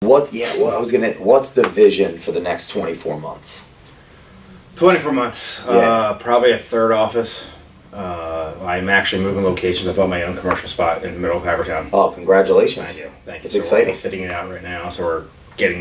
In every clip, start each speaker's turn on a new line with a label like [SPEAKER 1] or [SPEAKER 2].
[SPEAKER 1] What? Yeah. Well, What's the vision for the next 24 months?
[SPEAKER 2] 24 months.
[SPEAKER 1] Yeah.
[SPEAKER 2] Probably a third office. I'm actually moving locations. I bought my own commercial spot in the middle of Havertown.
[SPEAKER 1] Oh, congratulations!
[SPEAKER 2] Thank you. Thank you.
[SPEAKER 1] It's
[SPEAKER 2] So
[SPEAKER 1] exciting.
[SPEAKER 2] we're fitting it out right now. So we're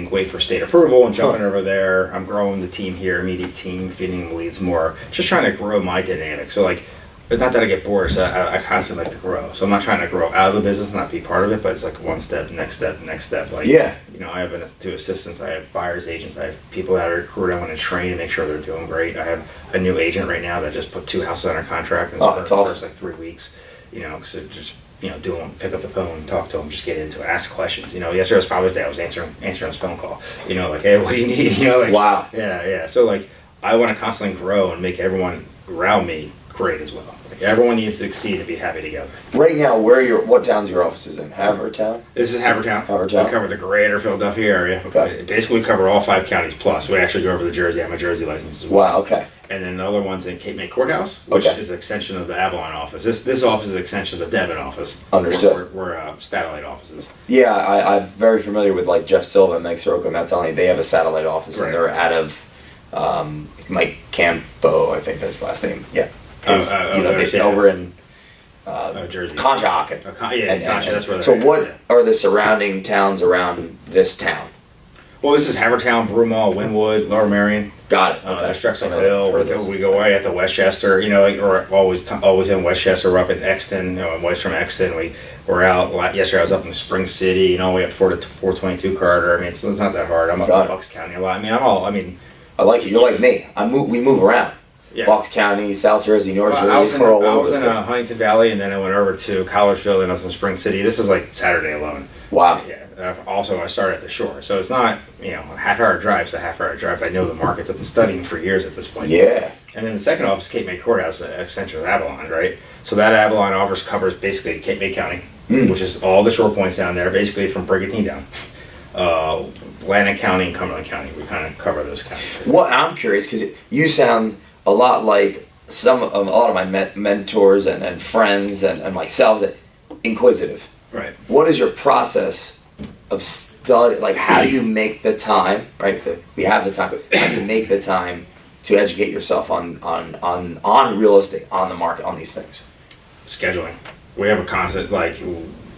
[SPEAKER 2] wait for state approval and jumping over there. I'm growing the team here, immediate team, feeding the leads more. Just trying to grow my dynamic. So like, it's not that I get bored. So I constantly like to grow. So I'm not trying to grow out of the business, not be part of it, but it's like one step, next step, next step. Like,
[SPEAKER 1] Yeah.
[SPEAKER 2] I have two assistants. I have buyers agents. I have people that are recruited. I want to train and make sure they're doing great. I have a new agent right now that just put 2 houses under contract in the
[SPEAKER 1] that's awesome.
[SPEAKER 2] first like 3 weeks. Because just pick up the phone, talk to them, just get into it, ask questions. Yesterday was Father's Day. I was answering his phone call. Like, hey, what do you need? Like,
[SPEAKER 1] Wow.
[SPEAKER 2] Yeah. So like, I want to constantly grow and make everyone around me great as well. Like everyone needs to succeed to be happy together.
[SPEAKER 1] Right now, what town's your offices in? Havertown?
[SPEAKER 2] This is Havertown.
[SPEAKER 1] Havertown.
[SPEAKER 2] We cover the greater Philadelphia area.
[SPEAKER 1] Okay.
[SPEAKER 2] Basically, we cover all 5 counties plus. We actually go over to Jersey. I have my Jersey license as well.
[SPEAKER 1] Wow. Okay.
[SPEAKER 2] And then the other one's in Cape May Courthouse, which is an extension of the Avalon office. This office is an extension of the Devon office.
[SPEAKER 1] Understood.
[SPEAKER 2] We're satellite offices.
[SPEAKER 1] Yeah, I'm very familiar with like Jeff Silva and Meg Soroka. I'm not telling you, they have a satellite office and they're out of Mike Campo, I think that's his last name. Yeah. They're over in
[SPEAKER 2] Jersey.
[SPEAKER 1] Conshohocken.
[SPEAKER 2] Concha, that's where they're
[SPEAKER 1] So
[SPEAKER 2] at,
[SPEAKER 1] what
[SPEAKER 2] yeah.
[SPEAKER 1] are the surrounding towns around this town?
[SPEAKER 2] Well, this is Havertown, Broomall, Wynwood, Lower Marion.
[SPEAKER 1] Got it. Okay.
[SPEAKER 2] There's Drexel
[SPEAKER 1] I know
[SPEAKER 2] Hill.
[SPEAKER 1] I've heard this.
[SPEAKER 2] We go right at the Westchester. We're always in Westchester. We're up in Exton. I'm west from Exton. We're out. Yesterday I was up in Spring City. We have 422 Carter. It's not that hard. I'm up in Bucks County a lot.
[SPEAKER 1] I like it. You're like me. We move around.
[SPEAKER 2] Yeah.
[SPEAKER 1] Bucks County, South Jersey, North Jersey.
[SPEAKER 2] I was in
[SPEAKER 1] the
[SPEAKER 2] Huntington Valley, and then I went over to Collegeville, and I was in Spring City. This is like Saturday alone.
[SPEAKER 1] Wow.
[SPEAKER 2] Yeah. Also, I started at the shore, so it's not a half-hour drive. It's a half-hour drive. I know the markets. I've been studying for years at this point.
[SPEAKER 1] Yeah.
[SPEAKER 2] And then the second office, Cape May Courthouse, the extension of Avalon, right? So that Avalon office covers basically Cape May County, which is all the shore points down there, basically from Brigantine down. Atlantic County and Cumberland County. We kind of cover those counties.
[SPEAKER 1] Well, I'm curious because you sound a lot like a lot of my mentors and friends and myself, inquisitive.
[SPEAKER 2] Right.
[SPEAKER 1] What is your process of study? Like, how do you make the time? Right. So we have the time. But how do you make the time to educate yourself on real estate, on the market, on these things?
[SPEAKER 2] Scheduling. We have a constant, like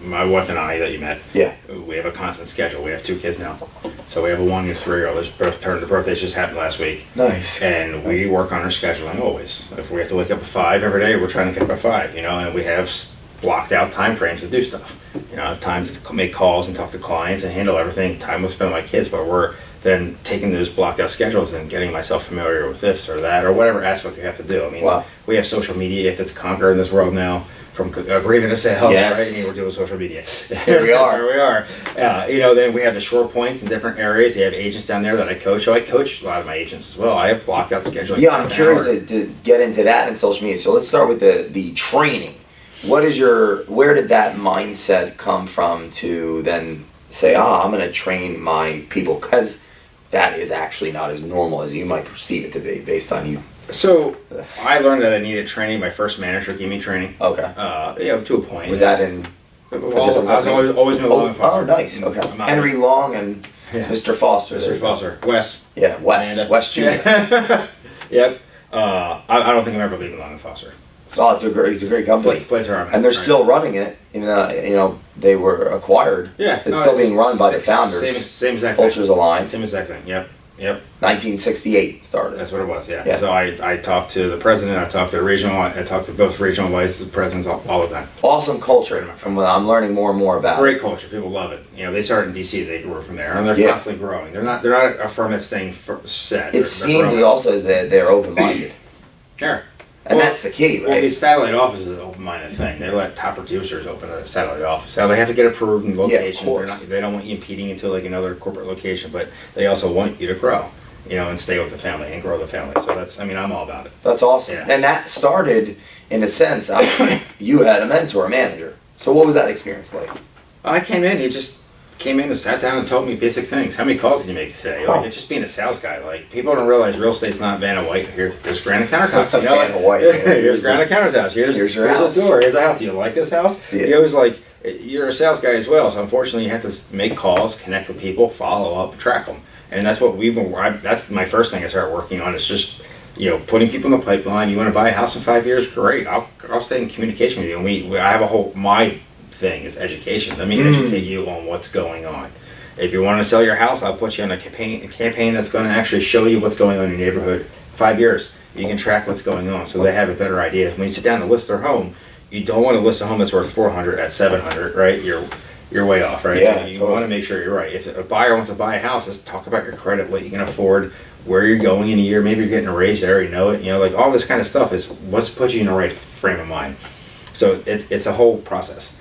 [SPEAKER 2] my wife and I that you met.
[SPEAKER 1] Yeah.
[SPEAKER 2] We have a constant schedule. We have 2 kids now, so we have a 1 and 3-year-old. The birthdays just happened last week.
[SPEAKER 1] Nice.
[SPEAKER 2] And we work on our scheduling always. If we have to wake up at 5 every day, we're trying to get up at 5. And we have blocked out time frames to do stuff. Time to make calls and talk to clients and handle everything. Time with spend with my kids, but we're then taking those blocked out schedules and getting myself familiar with this or that or whatever aspect you have to do.
[SPEAKER 1] Wow.
[SPEAKER 2] We have social media you have to conquer in this world now. From agreement to sales,
[SPEAKER 1] yes.
[SPEAKER 2] Right? We're doing social media.
[SPEAKER 1] Here we are.
[SPEAKER 2] Here we are. Then we have the shore points in different areas. You have agents down there that I coach. So I coach a lot of my agents as well. I have blocked out scheduling.
[SPEAKER 1] Yeah, I'm curious to get into that in social media. So let's start with the training. Where did that mindset come from to then say, I'm going to train my people? Because that is actually not as normal as you might perceive it to be based on you.
[SPEAKER 2] So I learned that I needed training. My first manager gave me training.
[SPEAKER 1] Okay.
[SPEAKER 2] To a point.
[SPEAKER 1] Was that in
[SPEAKER 2] I was always been Long and Foster.
[SPEAKER 1] Oh, nice. Okay. Henry Long and Mr. Foster.
[SPEAKER 2] Mr. Foster. Wes.
[SPEAKER 1] Yeah, Wes Jr.
[SPEAKER 2] Yep. I don't think I'm ever leaving Long and Foster.
[SPEAKER 1] Oh, it's a great company.
[SPEAKER 2] Place where I'm at,
[SPEAKER 1] and they're still running it, even though they were acquired.
[SPEAKER 2] Yeah.
[SPEAKER 1] It's still being run by the founders.
[SPEAKER 2] Same exact thing.
[SPEAKER 1] Cultures aligned.
[SPEAKER 2] Same exact thing. Yep.
[SPEAKER 1] 1968 started.
[SPEAKER 2] That's what it was, yeah. So I talked to the president, I talked to the regional, I talked to both regional vice presidents all the time.
[SPEAKER 1] Awesome culture, from what I'm learning more and more about.
[SPEAKER 2] Great culture, people love it. They started in DC, they grew from there, and they're constantly growing. They're not a firm that's staying set.
[SPEAKER 1] It seems also as they're open-minded.
[SPEAKER 2] Sure.
[SPEAKER 1] And that's the key, right?
[SPEAKER 2] Well, these satellite offices is an open-minded thing. They let top producers open a satellite office. Now, they have to get approved in location.
[SPEAKER 1] Yeah, of course.
[SPEAKER 2] They don't want you impeding into like another corporate location, but they also want you to grow, and stay with the family and grow the family. So I'm all about it.
[SPEAKER 1] That's awesome. Yeah. And that started, in a sense, you had a mentor, a manager. So what was that experience like?
[SPEAKER 2] I came in, he just came in and sat down and told me basic things. How many calls did you make today? It's just being a sales guy. People don't realize real estate's not Vanna White. Here's granite countertops.
[SPEAKER 1] Vanna White.
[SPEAKER 2] Here's granite countertops. Here's
[SPEAKER 1] your house.
[SPEAKER 2] a door. Here's a house. Do you like this house?
[SPEAKER 1] Yeah.
[SPEAKER 2] He always you're a sales guy as well, so unfortunately you have to make calls, connect with people, follow up, track them, and that's what that's my first thing I started working on. Is just putting people in the pipeline. You want to buy a house in 5 years? Great, I'll stay in communication with you. And I have a whole my thing is education. Let me educate you on what's going on. If you want to sell your house, I'll put you on a campaign that's going to actually show you what's going on in your neighborhood. 5 years, you can track what's going on, so they have a better idea. When you sit down to list their home, you don't want to list a home that's worth 400 at 700, right? You're way off, right?
[SPEAKER 1] Yeah,
[SPEAKER 2] So you
[SPEAKER 1] totally.
[SPEAKER 2] want to make sure you're right. If a buyer wants to buy a house, let's talk about your credit, what you can afford, where you're going in a year. Maybe you're getting a raise, they already know it. Like all this kind of stuff is what's put you in the right frame of mind. So it's a whole process.